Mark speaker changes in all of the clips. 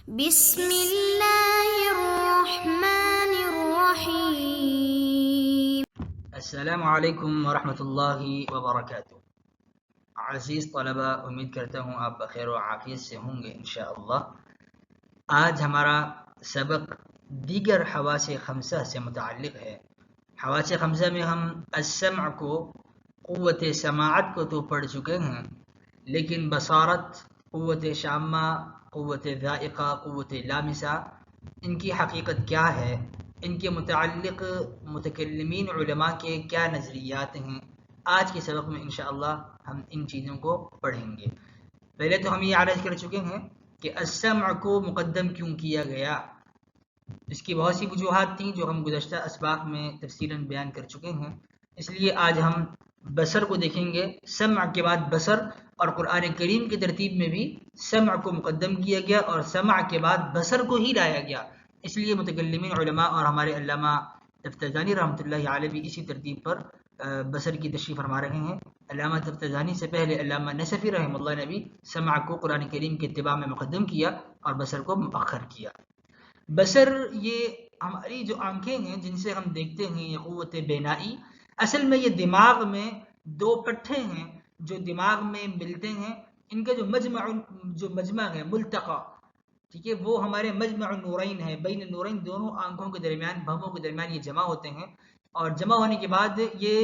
Speaker 1: بسم الله الرحمن الرحيم.
Speaker 2: السلام علیکم ورحمۃ اللہ وبرکاتہ۔ عزیز طلبہ، امید کرتا ہوں آپ بخیر و عافیت سے ہوں گے انشاءاللہ۔ آج ہمارا سبق دیگر حواس خمسہ سے متعلق ہے۔ حواس خمسہ میں ہم السمع کو، قوت سماعت کو تو پڑھ چکے ہیں، لیکن بصارت، قوت شامہ، قوت ذائقہ، قوت لامسہ، ان کی حقیقت کیا ہے، ان کے متعلق متکلمین علماء کے کیا نظریات ہیں، آج کے سبق میں انشاءاللہ ہم ان چیزوں کو پڑھیں گے۔ پہلے تو ہم یہ عرض کر چکے ہیں کہ السمع کو مقدم کیوں کیا گیا۔ اس کی بہت سی وجوہات تھیں جو ہم گزشتہ اسباق میں تفصیلاً بیان کر چکے ہیں، اس لیے آج ہم بصر کو دیکھیں گے۔ سمع کے بعد بصر، اور قرآن کریم کی ترتیب میں بھی سمع کو مقدم کیا گیا اور سمع کے بعد بصر کو ہی لایا گیا، اس لیے متکلمین علماء اور ہمارے علامہ تفتزانی رحمۃ اللہ علیہ بھی اسی ترتیب پر بصر کی تشریح فرما رہے ہیں۔ علامہ تفتزانی سے پہلے علامہ نصفی رحمۃ اللہ نے بھی سمع کو قرآن کریم کے اتباع میں مقدم کیا اور بصر کو مؤخر کیا۔ بصر یہ ہماری جو آنکھیں ہیں جن سے ہم دیکھتے ہیں، یہ قوت بینائی، اصل میں یہ دماغ میں دو پٹھے ہیں جو دماغ میں ملتے ہیں، ان کا جو مجمع ہے، ملتقى، ٹھیک ہے، وہ ہمارے مجمع النورین ہے، بین النورین، دونوں آنکھوں کے درمیان، بھووں کے درمیان یہ جمع ہوتے ہیں، اور جمع ہونے کے بعد یہ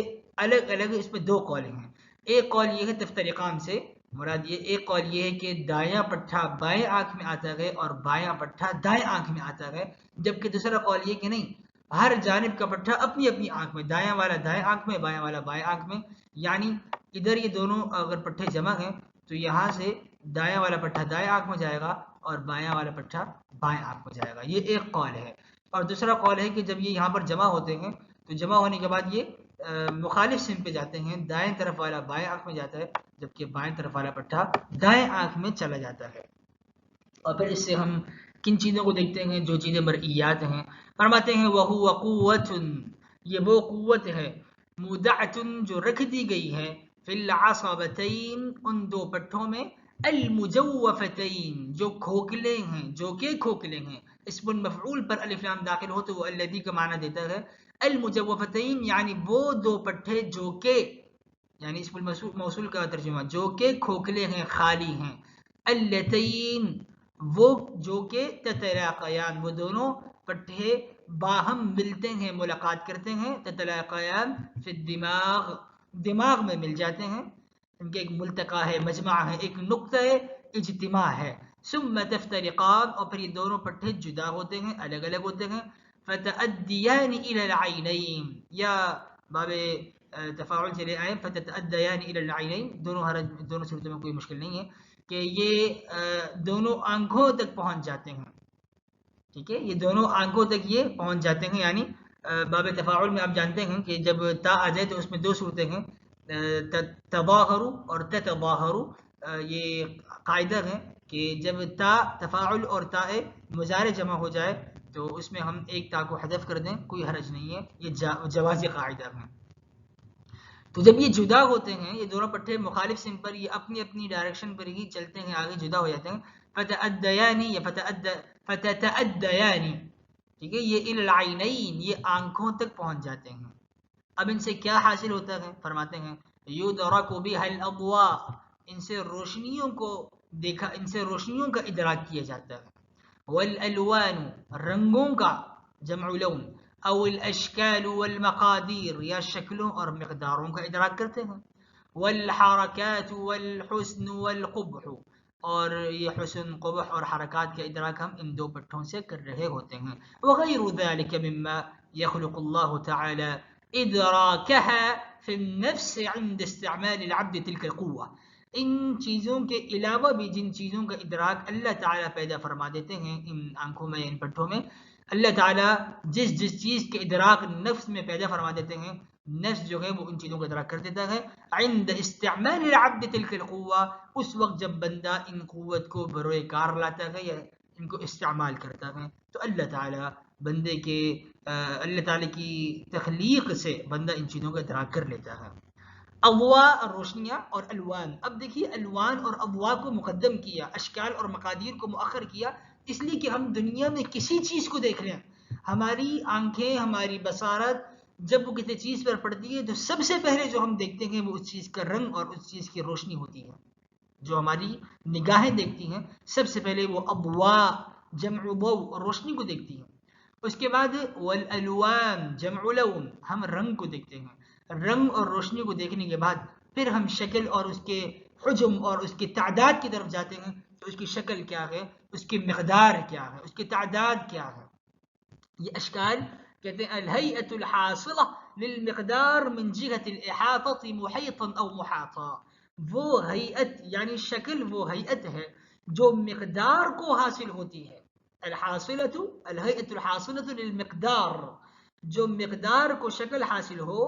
Speaker 2: الگ الگ، اس میں دو قول ہیں۔ ایک قول یہ ہے تفترقان سے مراد یہ، ایک قول یہ ہے کہ دایاں پٹھا بائیں آنکھ میں آتا ہے اور بایاں پٹھا دائیں آنکھ میں آتا ہے، جبکہ دوسرا قول یہ کہ نہیں، ہر جانب کا پٹھا اپنی اپنی آنکھ میں، دایاں والا دائیں آنکھ میں، بایاں والا بائیں آنکھ میں، یعنی ادھر یہ دونوں اگر پٹھے جمع ہیں تو یہاں سے دایاں والا پٹھا دائیں آنکھ میں جائے گا اور بایاں والا پٹھا بائیں آنکھ میں جائے گا، یہ ایک قول ہے۔ اور دوسرا قول ہے کہ جب یہ یہاں پر جمع ہوتے ہیں تو جمع ہونے کے بعد یہ مخالف سمت پہ جاتے ہیں، دائیں طرف والا بائیں آنکھ میں جاتا ہے جبکہ بائیں طرف والا پٹھا دائیں آنکھ میں چلا جاتا ہے۔ اور پھر اس سے ہم کن چیزوں کو دیکھتے ہیں جو چیزیں مرئیات ہیں، فرماتے ہیں وَهُوَ قُوَّةٌ، یہ وہ قوت ہے، مُودَعَةٌ جو رکھ دی گئی ہے، فِي الْعَصَبَتَيْن، ان دو پٹھوں میں، الْمُجَوَّفَتَيْن جو کھوکھلے ہیں، جو کہ کھوکھلے ہیں، اسم المفعول پر الف لام داخل ہو تو وہ الذی کا معنی دیتا ہے، المجوفتین یعنی وہ دو پٹھے جو کہ، یعنی اسم الموصول کا ترجمہ، جو کہ کھوکھلے ہیں، خالی ہیں، اللتین وہ جو کہ تتلاقیان وہ دونوں پٹھے باہم ملتے ہیں، ملاقات کرتے ہیں، تتلاقیان فی الدماغ دماغ میں مل جاتے ہیں، ان کے ایک ملتقا ہے، مجمع ہے، ایک نقطہ اجتماع ہے، ثم تفترقان اور پھر یہ دونوں پٹھے جدا ہوتے ہیں، الگ الگ ہوتے ہیں، فتأدیان الی العینین یا باب تفاعل چلے آئے، فتتأدیان الی العینین، دونوں صورتوں میں کوئی مشکل نہیں ہے کہ یہ دونوں آنکھوں تک پہنچ جاتے ہیں، ٹھیک ہے، یہ دونوں آنکھوں تک یہ پہنچ جاتے ہیں، یعنی باب تفاعل میں آپ جانتے ہیں کہ جب تا آ جائے تو اس میں دو صورتیں ہیں، تظاہر اور تتظاہر، یہ قاعدہ ہے کہ جب تا تفاعل اور تا مضارع جمع ہو جائے تو اس میں ہم ایک تا کو حذف کر دیں، کوئی حرج نہیں ہے، یہ جوازی قاعدہ ہے۔ تو جب یہ جدا ہوتے ہیں، یہ دونوں پٹھے مخالف سمت پر، یہ اپنی اپنی ڈائریکشن پر ہی چلتے ہیں، آگے جدا ہو جاتے ہیں، فتأدیان یا فتتأدیان، ٹھیک ہے، یہ العینین یہ آنکھوں تک پہنچ جاتے ہیں۔ اب ان سے کیا حاصل ہوتا ہے، فرماتے ہیں یدرک بها الاضواء، ان سے روشنیوں کو دیکھا، ان سے روشنیوں کا ادراک کیا جاتا ہے، والالوان رنگوں کا، جمع لون، او الاشکال والمقادیر یا شکلوں اور مقداروں کا ادراک کرتے ہیں، والحرکات والحسن والقبح اور یہ حسن، قبح اور حرکات کا ادراک ہم ان دو پٹھوں سے کر رہے ہوتے ہیں، وغیر ذلك مما يخلق الله تعالى ادراکها فی النفس عند استعمال العبد تلك القوة، ان چیزوں کے علاوہ بھی جن چیزوں کا ادراک اللہ تعالیٰ پیدا فرما دیتے ہیں ان آنکھوں میں، ان پٹھوں میں، اللہ تعالیٰ جس چیز کے ادراک نفس میں پیدا فرما دیتے ہیں، نفس جو ہے وہ ان چیزوں کا ادراک کر دیتا ہے، عند استعمال العبد تلك القوة، اس وقت جب بندہ ان قوت کو بروئے کار لاتا ہے یا ان کو استعمال کرتا ہے، تو اللہ تعالیٰ بندے کے اللہ تعالیٰ کی تخلیق سے بندہ ان چیزوں کا ادراک کر لیتا ہے۔ اضواء روشنیاں اور الوان، اب دیکھیے الوان اور اضواء کو مقدم کیا، اشکال اور مقادیر کو مؤخر کیا، اس لیے کہ ہم دنیا میں کسی چیز کو دیکھ لیں، ہماری آنکھیں، ہماری بصارت جب وہ کسی چیز پر پڑتی ہے تو سب سے پہلے جو ہم دیکھتے ہیں وہ اس چیز کا رنگ اور اس چیز کی روشنی ہوتی ہے. جو ہماری نگاہیں دیکھتی ہیں سب سے پہلے وہ اضواء جمع ضوء روشنی کو دیکھتی ہیں. اس کے بعد والالوان جمع لون ہم رنگ کو دیکھتے ہیں. رنگ اور روشنی کو دیکھنے کے بعد پھر ہم شکل اور اس کے حجم اور اس کی تعداد کی طرف جاتے ہیں. تو اس کی شکل کیا ہے، اس کی مقدار کیا ہے، اس کی تعداد کیا ہے. یہ اشکال کہتے ہیں الہیئۃ الحاصلہ للمقدار من جهة الاحاطہ محیطا او محاطا. وہ ہیئت یعنی شکل وہ ہیئت ہے جو مقدار کو حاصل ہوتی ہے. الحاصلۃ الہیئۃ الحاصلۃ للمقدار، جو مقدار کو شکل حاصل ہو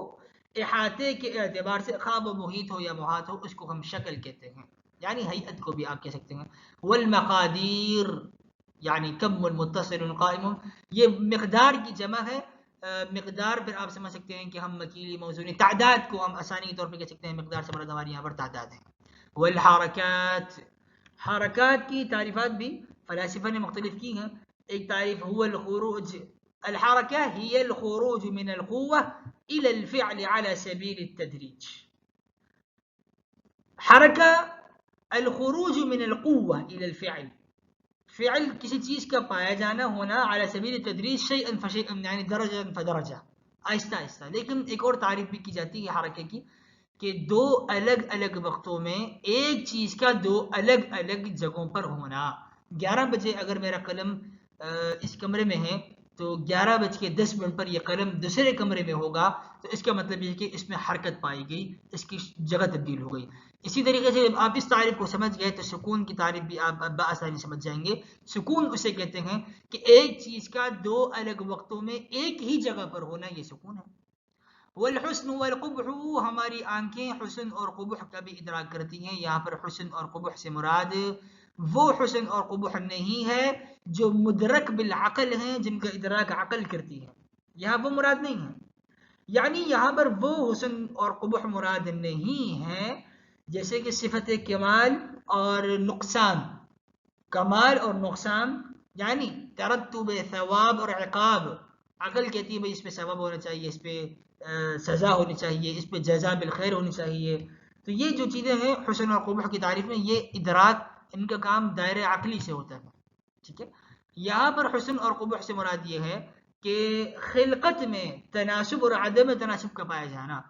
Speaker 2: احاطے کے اعتبار سے، خواہ وہ محیط ہو یا محاط ہو، اس کو ہم شکل کہتے ہیں، یعنی ہیئت کو بھی آپ کہہ سکتے ہیں. والمقادیر یعنی کم متصل قائم، یہ مقدار کی جمع ہے. مقدار پھر آپ سمجھ سکتے ہیں کہ ہم مکیلی موزونی تعداد کو ہم آسانی کے طور پہ کہہ سکتے ہیں مقدار سے مراد ہماری یہاں پر تعداد ہے. والحرکات، حرکات کی تعریفات بھی فلاسفہ نے مختلف کی ہیں. ایک تعریف هو الخروج، الحركة هي الخروج من القوة إلى الفعل على سبيل التدريج. حركة الخروج من القوة إلى الفعل، فعل کسی چیز کا پایا جانا ہونا على سبيل التدريج شيئا فشيئا یعنی درجہ فدرجہ، آہستہ آہستہ. لیکن ایک اور تعریف بھی کی جاتی ہے حرکے کی کہ دو الگ الگ وقتوں میں ایک چیز کا دو الگ الگ جگہوں پر ہونا. 11 بجے اگر میرا قلم اس کمرے میں ہے تو 11:10 پر یہ قلم دوسرے کمرے میں ہوگا، تو اس کا مطلب یہ کہ اس میں حرکت پائی گئی، اس کی جگہ تبدیل ہو گئی. اسی طریقے سے جب آپ اس تعریف کو سمجھ گئے تو سکون کی تعریف بھی آپ بآسانی سمجھ جائیں گے. سکون اسے کہتے ہیں کہ ایک چیز کا دو الگ وقتوں میں ایک ہی جگہ پر ہونا، یہ سکون ہے. والحسن والقبح، ہماری آنکھیں حسن اور قبح کا بھی ادراک کرتی ہیں. یہاں پر حسن اور قبح سے مراد وہ حسن اور قبح نہیں ہے جو مدرک بالعقل ہیں، جن کا ادراک عقل کرتی ہے، یہاں وہ مراد نہیں ہے. یعنی یہاں پر وہ حسن اور قبح مراد نہیں ہے جیسے کہ صفت کمال اور نقصان. کمال اور نقصان یعنی ترتب ثواب اور عقاب، عقل کہتی ہے بھئی اس پہ ثواب ہونا چاہیے، اس پہ سزا ہونی چاہیے، اس پہ جزا بالخیر ہونی چاہیے. تو یہ جو چیزیں ہیں حسن اور قبح کی تعریف میں، یہ ادراک ان کا کام دائرہ عقلی سے ہوتا ہے. ٹھیک ہے، یہاں پر حسن اور قبح سے مراد یہ ہے کہ خلقت میں تناسب اور عدم تناسب کا پایا جانا.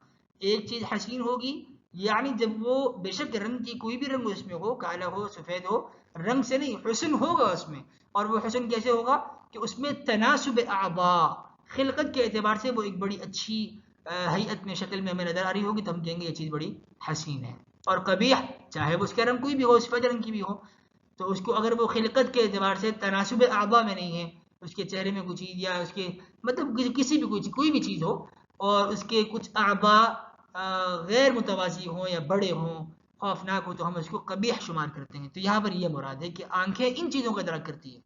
Speaker 2: ایک چیز حسین ہوگی یعنی جب وہ بے شک رنگ کی کوئی بھی رنگ اس میں ہو، کالا ہو سفید ہو، رنگ سے نہیں، حسن ہوگا اس میں. اور وہ حسن کیسے ہوگا کہ اس میں تناسب اعضاء، خلقت کے اعتبار سے وہ ایک بڑی اچھی ہیئت میں شکل میں ہمیں نظر آ رہی ہوگی تو ہم کہیں گے یہ چیز بڑی حسین ہے. اور قبیح چاہے وہ اس کا رنگ کوئی بھی ہو، سفید رنگ کی بھی ہو، تو اس کو اگر وہ خلقت کے اعتبار سے تناسب اعضاء میں نہیں ہے، اس کے چہرے میں کوئی چیز یا اس کے مطلب کسی بھی کوئی بھی چیز ہو اور اس کے کچھ اعضاء غیر متوازی ہوں یا بڑے ہوں، خوفناک ہو، تو ہم اس کو قبیح شمار کرتے ہیں. تو یہاں پر یہ مراد ہے کہ آنکھیں ان چیزوں کا ادراک کرتی ہیں،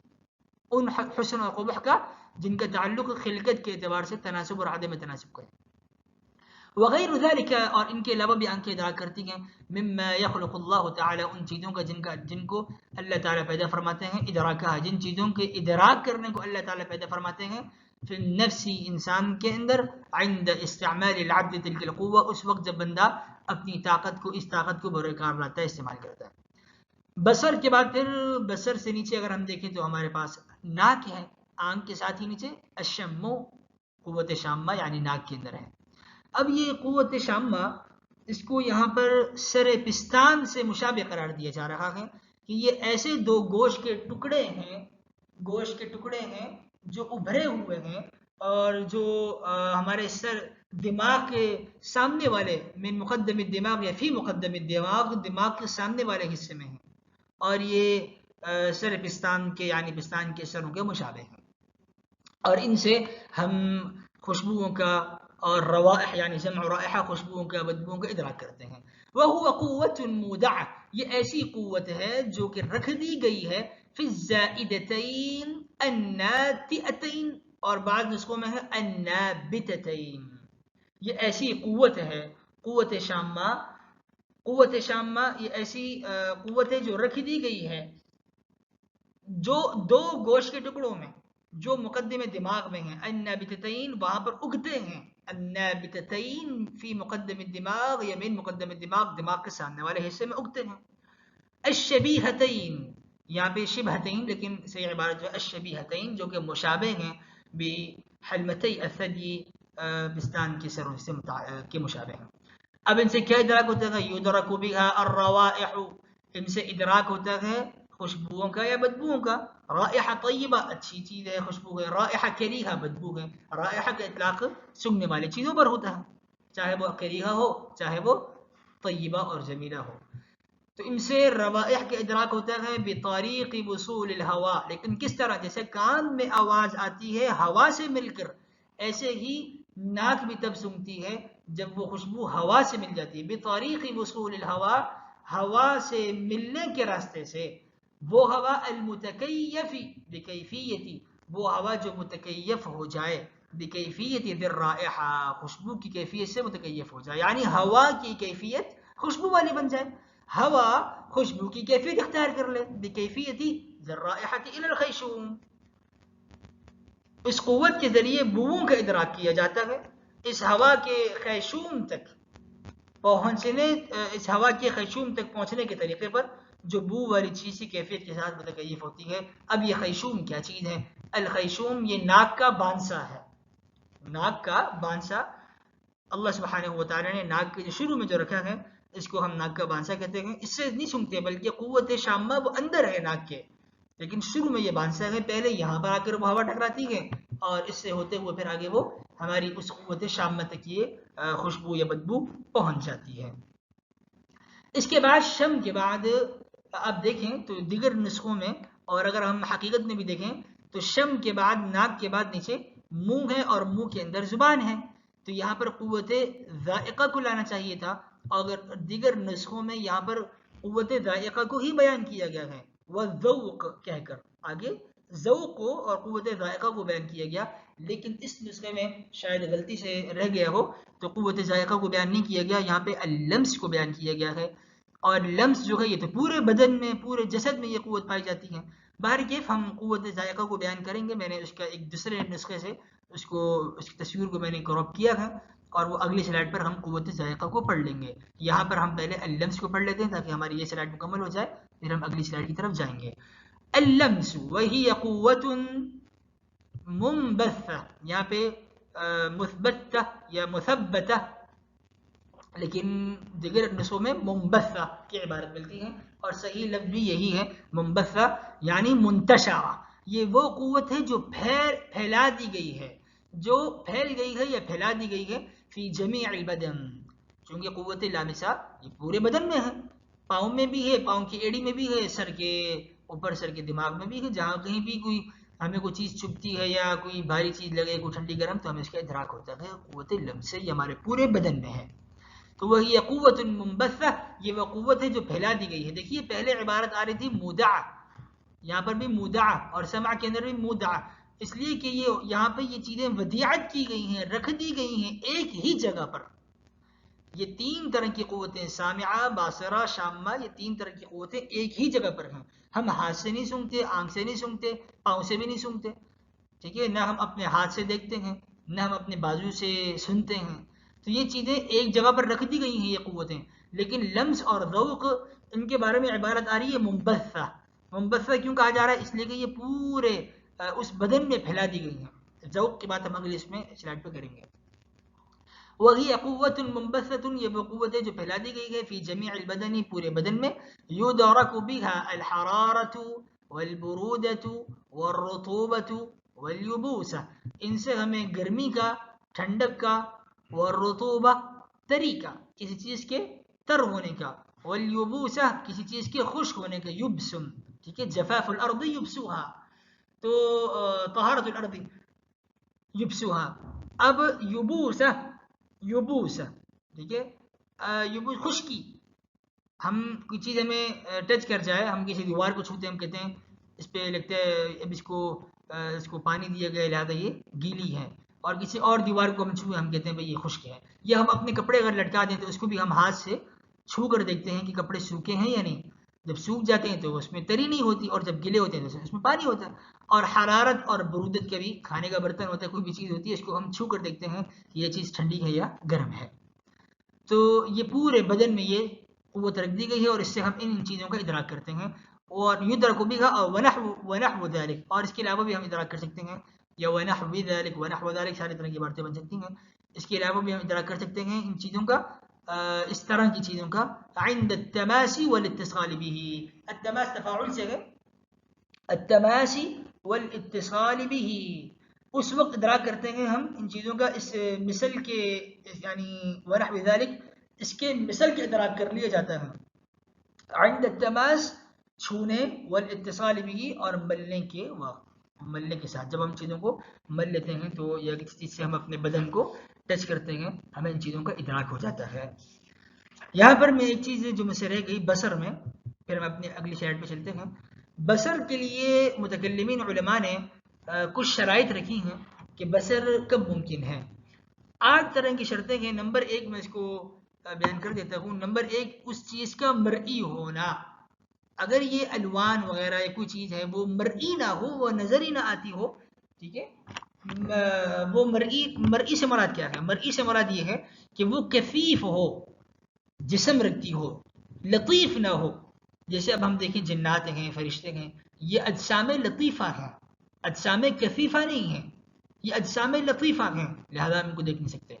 Speaker 2: ان حسن اور قبح کا جن کا تعلق خلقت کے اعتبار سے تناسب اور عدم تناسب کا ہے. وغیر ذلك، اور ان کے علاوہ بھی آنکھیں ادراک کرتی ہیں مما یخلق اللہ تعالی، ان چیزوں کا جن کو اللہ تعالیٰ پیدا فرماتے ہیں. ادراکہ، جن چیزوں کے ادراک کرنے کو اللہ تعالیٰ پیدا فرماتے ہیں فی النفس، انسان کے اندر، عند استعمال العبد تلک القوہ، اس وقت جب بندہ اپنی طاقت کو، اس طاقت کو بروئے کار لاتا ہے، استعمال کرتا ہے. بصر کے بعد پھر بصر سے نیچے اگر ہم دیکھیں تو ہمارے پاس ناک ہے، آنکھ کے ساتھ ہی نیچے الشم، قوت شامہ یعنی ناک کے اندر ہے. اب یہ قوت شامہ، اس کو یہاں پر سر پستان سے مشابہ قرار دیا جا رہا ہے کہ یہ ایسے دو گوشت کے ٹکڑے ہیں جو ابھرے ہوئے ہیں اور جو ہمارے سر دماغ کے سامنے والے من مقدم الدماغ یا فی مقدم الدماغ، دماغ کے سامنے والے حصے میں ہیں، اور یہ سر پستان کے یعنی پستان کے سروں کے مشابہ ہیں. اور ان سے ہم خوشبوؤں کا اور روائح یعنی سمع رائحہ، خوشبوؤں کا، بدبوؤں کا ادراک کرتے ہیں. وَهُوَ قُوَّةٌ مُودَعَةٌ، یہ ایسی قوت ہے جو کہ رکھ دی گئی ہے فی الزائدتین الناتئتین، اور بعض نسخوں میں ہے النابتتین. یہ ایسی قوت ہے، قوت شامہ یہ ایسی قوت ہے جو رکھ دی گئی ہے جو دو گوشت کے ٹکڑوں میں جو مقدم دماغ میں ہیں، النابتتین وہاں پر اگتے ہیں، النابتتین فی مقدم الدماغ، یمین مقدم الدماغ، دماغ کے سامنے والے حصے میں اگتے ہیں. الشبیہتین یہاں پہ شبہتین لیکن صحیح عبارت جو ہے الشبیہتین جو کہ مشابہ ہیں بحلمتی الثدی بستان کی سروں سے کے مشابہ ہیں. اب ان سے کیا ادراک ہوتا ہے؟ یدرک بہا الروائح، ان سے ادراک ہوتا ہے خوشبوؤں کا یا بدبوؤں کا. رائحہ طیبہ اچھی چیز ہے، خوشبو ہے. رائحہ کریہہ بدبو ہے. رائحہ کا اطلاق سونگنے والی چیزوں پر ہوتا ہے، چاہے وہ کریہہ ہو چاہے وہ طیبہ اور جمیلہ ہو. تو ان سے روائح کا ادراک ہوتا ہے بطریق وصول الہوا، لیکن کس طرح؟ جیسے کان میں آواز آتی ہے ہوا سے مل کر، ایسے ہی ناک بھی تب سونگتی ہے جب وہ خوشبو ہوا سے مل جاتی ہے. بطریق وصول الہوا، ہوا سے ملنے کے راستے سے. وہ ہوا المتکیف بکیفیتی، وہ ہوا جو متکیف ہو جائے بکیفیت ذی الرائحہ، خوشبو کی کیفیت سے متکیف ہو جائے، یعنی ہوا کی کیفیت خوشبو والی بن جائے. ہوا خوشبو کی کیفیت اختیار کر لے بکیفیت ذی الرائحہ الی الخیشوم. اس قوت کے ذریعے بوؤں کا ادراک کیا جاتا ہے. اس ہوا کے خیشوم تک پہنچنے، اس ہوا کے خیشوم تک پہنچنے کے طریقے پر جو بو والی چیز کی کیفیت کے ساتھ متکیف ہوتی ہے. اب یہ خیشوم کیا چیز ہے؟ الخیشوم یہ ناک کا بانسا ہے. ناک کا بانسا اللہ سبحانہ و تعالی نے ناک کے جو شروع میں جو رکھا ہے اس کو ہم ناک کا بانسا کہتے ہیں. اس سے نہیں سنتے بلکہ قوت شامہ وہ اندر ہے ناک کے، لیکن شروع میں یہ بانسا ہے. پہلے یہاں پر آ کر وہ ہوا ٹکراتی ہے اور اس سے ہوتے ہوئے پھر آگے وہ ہماری اس قوت شامہ تک یہ خوشبو یا بدبو پہنچ جاتی ہے. اس کے بعد شم کے بعد آپ دیکھیں تو دیگر نسخوں میں، اور اگر ہم حقیقت میں بھی دیکھیں تو شم کے بعد ناک کے بعد نیچے منہ ہے اور منہ کے اندر زبان ہے. تو یہاں پر قوت ذائقہ کو لانا چاہیے تھا، اگر دیگر نسخوں میں یہاں پر قوت ذائقہ کو ہی بیان کیا گیا ہے وَالذَّوْقِ کہہ کر، آگے ذوق کو اور قوت ذائقہ کو بیان کیا گیا. لیکن اس نسخے میں شاید غلطی سے رہ گیا ہو تو قوت ذائقہ کو بیان نہیں کیا گیا، یہاں پہ اللمس کو بیان کیا گیا ہے. اور لمس جو ہے یہ تو پورے بدن میں پورے جسد میں یہ قوت پائی جاتی ہے. بہرکیف ہم قوت ذائقہ کو بیان کریں گے. میں نے اس کا ایک دوسرے نسخے سے اس کی تصویر کو میں نے کراپ کیا ہے اور وہ اگلی سلائڈ پر ہم قوت ذائقہ کو پڑھ لیں گے. یہاں پر ہم پہلے اللمس کو پڑھ لیتے ہیں تاکہ ہماری یہ سلائڈ مکمل ہو جائے، پھر ہم اگلی سلائڈ کی طرف جائیں گے. اللمس وہی قوت منبثہ، یہاں پہ مثبتہ یا مثبتہ، لیکن دیگر نسخوں میں منبثہ کی عبارت ملتی ہے اور صحیح لفظ بھی یہی ہے منبثہ یعنی منتشرہ. یہ وہ قوت ہے جو پھیلا دی گئی ہے، جو پھیل گئی ہے یا پھیلا دی گئی ہے فی جمیع البدن. چونکہ قوت لامسہ یہ پورے بدن میں ہے، پاؤں میں بھی ہے، پاؤں کی ایڑی میں بھی ہے، سر کے اوپر سر کے دماغ میں بھی ہے. جہاں کہیں بھی کوئی ہمیں کوئی چیز چبھتی ہے یا کوئی بھاری چیز لگے، کوئی ٹھنڈی گرم، تو ہمیں اس کا ادراک ہوتا ہے. قوت لمس یہ ہمارے پورے بدن میں ہے. تو وہی قوت منبثہ، یہ وہ قوت ہے جو پھیلا دی گئی ہے. دیکھیے پہلے عبارت آ رہی تھی مودع، یہاں پر بھی مودع اور سمع کے اندر بھی مودع، اس لیے کہ یہ یہاں پہ یہ چیزیں ودیعت کی گئی ہیں، رکھ دی گئی ہیں ایک ہی جگہ پر. یہ تین طرح کی قوتیں سامعہ، باصرہ، شامہ، یہ تین طرح کی قوتیں ایک ہی جگہ پر ہیں. ہم ہاتھ سے نہیں سنتے، آنکھ سے نہیں سنتے، پاؤں سے بھی نہیں سنتے، ٹھیک ہے، نہ ہم اپنے ہاتھ سے دیکھتے ہیں نہ ہم اپنے بازو سے سنتے ہیں. تو یہ چیزیں ایک جگہ پر رکھ دی گئی ہیں یہ قوتیں. لیکن لمس اور ذوق ان کے بارے میں عبارت آ رہی ہے منبثہ. منبثہ کیوں کہا جا رہا ہے؟ اس لیے کہ یہ پورے اس بدن میں پھیلا دی گئی ہیں. ذوق کی بات ہم اگلے اس میں سلائڈ پہ کریں گے. وہی قوت منبثۃ، یہ وہ قوت ہے جو پھیلا دی گئی ہے فی جمیع البدن، پورے بدن میں. یدرک بها الحرارۃ والبرودۃ والرطوبۃ والیبوسہ، ان سے ہمیں گرمی کا، ٹھنڈک کا، والرطوبہ تری کا، کسی چیز کے تر ہونے کا، والیبوسہ کسی چیز کے خشک ہونے کا، یبسم، ٹھیک ہے، جفاف الارض یبسوها، تو طہارت الارض یبسوها. اب یبوسہ، یبوسہ ٹھیک ہے، یبوس خشکی، ہم کوئی چیز ہمیں ٹچ کر جائے، ہم کسی دیوار کو چھوتے ہیں، ہم کہتے ہیں اس پہ لگتا ہے اب اس کو پانی دیا گیا لہٰذا یہ گیلی ہے، اور کسی اور دیوار کو ہم چھوئے ہم کہتے ہیں بھئی یہ خشک ہے. یا ہم اپنے کپڑے اگر لٹکا دیں تو اس کو بھی ہم ہاتھ سے چھو کر دیکھتے ہیں کہ کپڑے سوکھے ہیں یا نہیں. جب سوکھ جاتے ہیں تو اس میں تری نہیں ہوتی، اور جب گلے ہوتے ہیں تو اس میں پانی ہوتا ہے. اور حرارت اور برودت کا بھی کھانے کا برتن ہوتا ہے، کوئی بھی چیز ہوتی ہے اس کو ہم چھو کر دیکھتے ہیں کہ یہ چیز ٹھنڈی ہے یا گرم ہے. تو یہ پورے بدن میں یہ قوت رکھ دی گئی ہے، اور اس سے ہم ان چیزوں کا ادراک کرتے ہیں. اور یدرک بها ونحو ذلك، اور اس کے علاوہ بھی ہم ادراک کر سکتے ہیں، یا ونحو ذلك ساری طرح کی باتیں بن سکتی ہیں. اس کے علاوہ بھی ہم ادراک کر سکتے ہیں ان چیزوں کا، اس طرح کی چیزوں کا، عند التماسی والاتصال به. التماس تفاعل سے ہے، التماسی والاتصال به، اس وقت ادراک کرتے ہیں ہم ان چیزوں کا اس مثل کے، یعنی ونحو ذلك اس کے مثل کے ادراک کر لیا جاتا ہے. عند التماس چھونے، والاتصال به اور ملنے کے وقت، ملنے کے ساتھ جب ہم چیزوں کو مل لیتے ہیں تو یا کسی چیز سے ہم اپنے بدن کو ٹچ کرتے ہیں ہمیں ان چیزوں کا ادراک ہو جاتا ہے. یہاں پر میں ایک چیز جو مجھ سے رہ گئی بصر میں، پھر ہم اپنے اگلی سلائڈ پہ چلتے ہیں. بصر کے لیے متکلمین علماء نے کچھ شرائط رکھی ہیں کہ بصر کب ممکن ہے. 8 طرح کی شرطیں ہیں. نمبر 1 میں اس کو بیان کر دیتا ہوں. نمبر 1 اس چیز کا مرئی ہونا. اگر یہ الوان وغیرہ یا کوئی چیز ہے وہ مرئی نہ ہو، وہ نظر ہی نہ آتی ہو، ٹھیک ہے، وہ مرئی سے مراد کیا ہے؟ مرئی سے مراد یہ ہے کہ وہ کثیف ہو، جسم رکھتی ہو، لطیف نہ ہو. جیسے اب ہم دیکھیں جنات ہیں، فرشتے ہیں، یہ اجسام لطیفہ ہیں، اجسام کثیفہ نہیں ہیں، یہ اجسام لطیفہ ہیں، لہذا ہم ان کو دیکھ نہیں سکتے.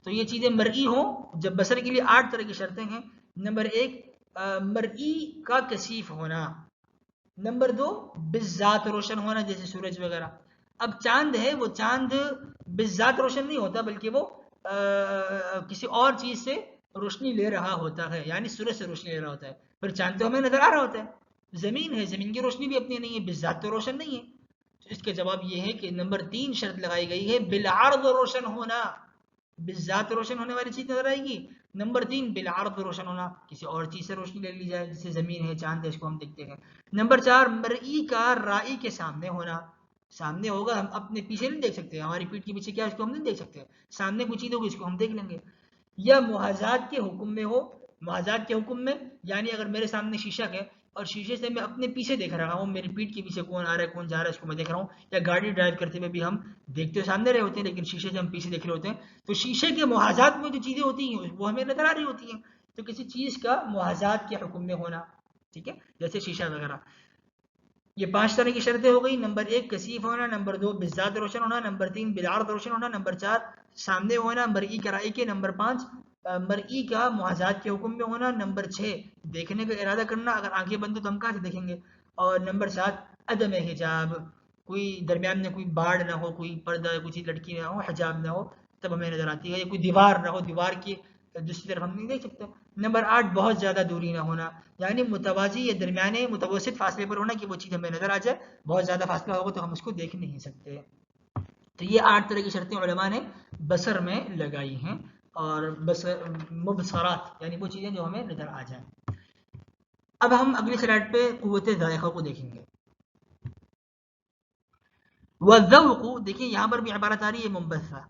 Speaker 2: تو یہ چیزیں مرئی ہوں. جب بصر کے لیے 8 طرح کی شرطیں ہیں. نمبر 1 مرئی کا کثیف ہونا. نمبر 2 بالذات روشن ہونا، جیسے سورج وغیرہ. اب چاند ہے، وہ چاند بالذات روشن نہیں ہوتا، بلکہ وہ کسی اور چیز سے روشنی لے رہا ہوتا ہے، یعنی سورج سے روشنی لے رہا ہوتا ہے. پھر چاند تو ہمیں نظر آ رہا ہوتا ہے. زمین ہے، زمین کی روشنی بھی اپنی نہیں ہے، بالذات تو روشن نہیں ہے. تو اس کا جواب یہ ہے کہ نمبر 3 شرط لگائی گئی ہے بالعرض روشن ہونا. بالذات روشن ہونے والی چیز نظر آئے گی. نمبر 3 بالعرض روشن ہونا، کسی اور چیز سے روشنی لے لی جائے، جیسے زمین ہے، چاند ہے، اس کو ہم دیکھتے ہیں. نمبر 4 مرئی کا رائی کے سامنے ہونا. سامنے ہوگا، ہم اپنے پیچھے نہیں دیکھ سکتے، ہماری پیٹھ کے پیچھے کیا ہے اس کو ہم نہیں دیکھ سکتے، سامنے کوئی چیز ہوگی اس کو ہم دیکھ لیں گے. یا محاذات کے حکم میں ہو. محاذات کے حکم میں یعنی اگر میرے سامنے شیشہ ہے اور شیشے سے میں اپنے پیچھے دیکھ رہا ہوں، میری پیٹھ کے پیچھے کون آ رہا ہے کون جا رہا ہے اس کو میں دیکھ رہا ہوں. یا گاڑی ڈرائیو کرتے ہوئے بھی ہم دیکھتے ہوئے سامنے رہے ہوتے ہیں لیکن شیشے سے ہم پیچھے دیکھ رہے ہوتے ہیں. تو شیشے کے محاذات میں جو چیزیں ہوتی ہیں وہ ہمیں نظر آ رہی ہوتی ہیں. تو کسی چیز کا محاذات کے حکم میں ہونا، ٹھیک ہے، جیسے شیشہ وغیرہ. یہ 5 طرح کی شرطیں ہو گئی. نمبر 1 کثیف ہونا، نمبر 2 بالذات روشن ہونا، نمبر 3 بالعرض روشن ہونا، نمبر 4 سامنے ہونا مرئی کا رائی کے، نمبر 5 مرئی کا محاذات کے حکم میں ہونا، نمبر 6 دیکھنے کا ارادہ کرنا، اگر آنکھیں بند تو ہم کہاں سے دیکھیں گے، اور نمبر 7 عدم حجاب، کوئی درمیان میں کوئی باڑ نہ ہو، کوئی پردہ کوئی چیز لڑکی نہ ہو، حجاب نہ ہو، تب ہمیں نظر آتی ہے. یا کوئی دیوار نہ ہو، دیوار کی دوسری طرف ہم نہیں دیکھ سکتے. نمبر 8 بہت زیادہ دوری نہ ہونا، یعنی متوازی یا درمیانے متوسط فاصلے پر ہونا کہ وہ چیز ہمیں نظر آ جائے. بہت زیادہ فاصلہ ہوگا تو ہم اس کو دیکھ نہیں سکتے. تو یہ 8 طرح کی شرطیں علماء نے بصر میں لگائی ہیں، اور مبصرات یعنی وہ چیزیں جو ہمیں نظر آ جائیں. اب ہم اگلی سلائڈ پہ قوت ذائقہ کو دیکھیں گے. والذوق، دیکھیں یہاں پر بھی عبارت آ رہی ہے منبثہ،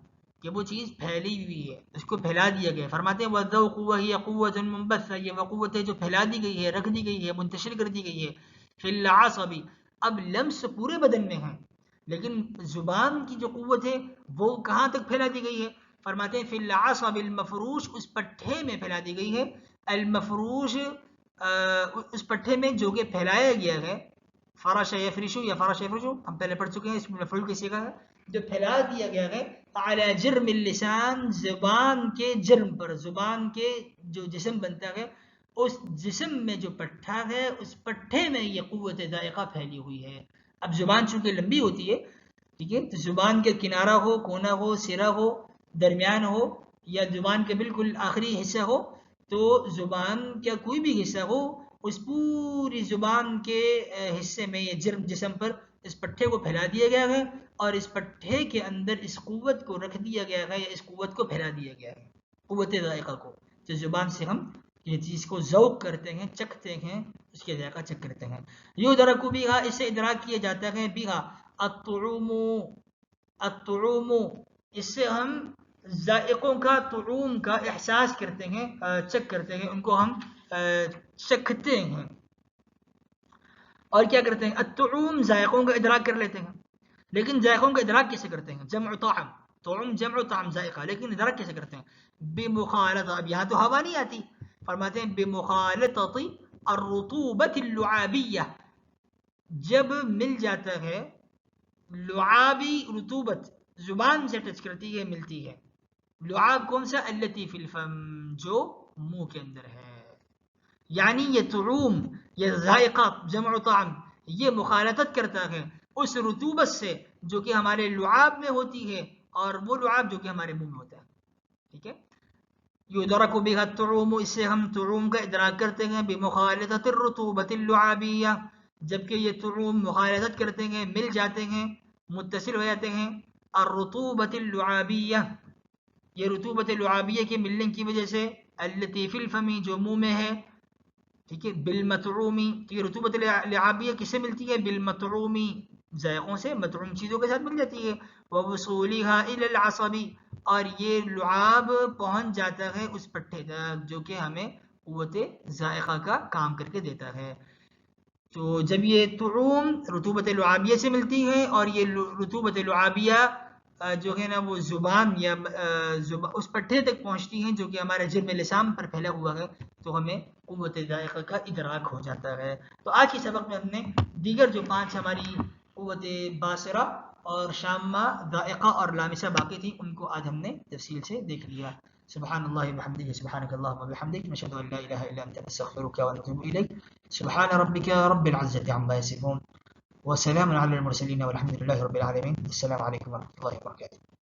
Speaker 2: کہ وہ چیز پھیلی ہوئی ہے، اس کو پھیلا دیا گیا. فرماتے ہیں والذوق وہی قوت منبثہ، یہ وہ قوت ہے جو پھیلا دی گئی ہے، رکھ دی گئی ہے، منتشر کر دی گئی ہے. فی العصب، اب لمس پورے بدن میں ہے لیکن زبان کی جو قوت ہے وہ کہاں تک پھیلا دی گئی ہے؟ فرماتے ہیں فی العصب المفروش، اس پٹھے میں پھیلا دی گئی ہے. المفروش اس پٹھے میں جو کہ پھیلایا گیا ہے. فرش یفرشو یا فرش یفرشو ہم پہلے پڑھ چکے ہیں، اس میں مفعول کی صیغہ ہے، جو پھیلا دیا گیا ہے. علی جرم اللسان، زبان کے جرم پر، زبان کے جو جسم بنتا ہے اس جسم میں جو پٹھا ہے اس پٹھے میں یہ قوت ذائقہ پھیلی ہوئی ہے. اب زبان چونکہ لمبی ہوتی ہے، ٹھیک ہے، تو زبان کے کنارہ ہو، کونا ہو، سرا ہو، درمیان ہو، یا زبان کے بالکل آخری حصہ ہو، تو زبان کا کوئی بھی حصہ ہو اس پوری زبان کے حصے میں یہ جرم جسم پر اس پٹھے کو پھیلا دیا گیا ہے، اور اس پٹھے کے اندر اس قوت کو رکھ دیا گیا ہے، یا اس قوت کو پھیلا دیا گیا ہے، قوت ذائقہ کو، جو زبان سے ہم یہ چیز کو ذوق کرتے ہیں، چکھتے ہیں، اس کے ذائقہ چکھ کرتے ہیں. یوں درک بیہا، اس سے ادراک کیا جاتا ہے، بیہا الطعوم، الطعوم، اس سے ہم ذائقوں کا، طعوم کا احساس کرتے ہیں، چکھ کرتے ہیں، ان کو ہم چکھتے ہیں. اور کیا کرتے ہیں الطعوم ذائقوں کا ادراک کر لیتے ہیں لیکن ذائقوں کا ادراک کیسے کرتے ہیں جمع طعم طعم جمع طعم ذائقہ لیکن ادراک کیسے کرتے ہیں بمخالطہ اب یہاں تو ہوا نہیں آتی فرماتے ہیں بمخالطۃ الرطوبۃ اللعابیہ جب مل جاتا ہے لعابی رطوبت زبان سے ٹچ کرتی ہے ملتی ہے لعاب کون سا التی فی الفم جو منہ کے اندر ہے یعنی یہ طعوم یہ ذائقہ جمع طعم یہ مخالطت کرتا ہے اس رطوبت سے جو کہ ہمارے لعاب میں ہوتی ہے اور وہ لعاب جو کہ ہمارے منہ میں ہوتا ہے ٹھیک ہے یدرک بها الطعوم اس سے ہم طعوم کا ادراک کرتے ہیں بمخالطت الرطوبۃ اللعابیہ جبکہ یہ طعوم مخالطت کرتے ہیں مل جاتے ہیں متصل ہو جاتے ہیں الرطوبۃ اللعابیہ یہ رطوبت لعابیہ کے ملنے کی وجہ سے التی فی الفم جو منہ میں ہے ٹھیک ہے بالمطعومی تو یہ رطوبت لعابیہ کس سے ملتی ہے بالمطعومی ذائقوں سے مطعوم چیزوں کے ساتھ مل جاتی ہے ووصولها الى العصب اور یہ لعاب پہنچ جاتا ہے اس پٹھے تک جو کہ ہمیں قوت ذائقہ کا کام کر کے دیتا ہے تو جب یہ طعوم رطوبت لعابیہ سے ملتی ہے اور یہ رطوبت لعابیہ جو ہے نا وہ زبان یا اس پٹھے تک پہنچتی ہیں جو کہ ہمارے جرم لسان پر پھیلا ہوا ہے تو ہمیں قوت ذائقہ کا ادراک ہو جاتا ہے تو آج کے سبق میں ہم نے دیگر جو 5 ہماری قوت باصرہ اور شامہ ذائقہ اور لامسہ باقی تھی ان کو آج ہم نے تفصیل سے دیکھ لیا سبحان اللہ وبحمدہ سبحانک اللہم وبحمدک نشہد ان لا الہ الا انت نستغفرک ونتوب الیک سبحان ربک رب العزة عما یصفون وسلام على المرسلين والحمد لله رب العالمين السلام عليكم ورحمة الله وبركاته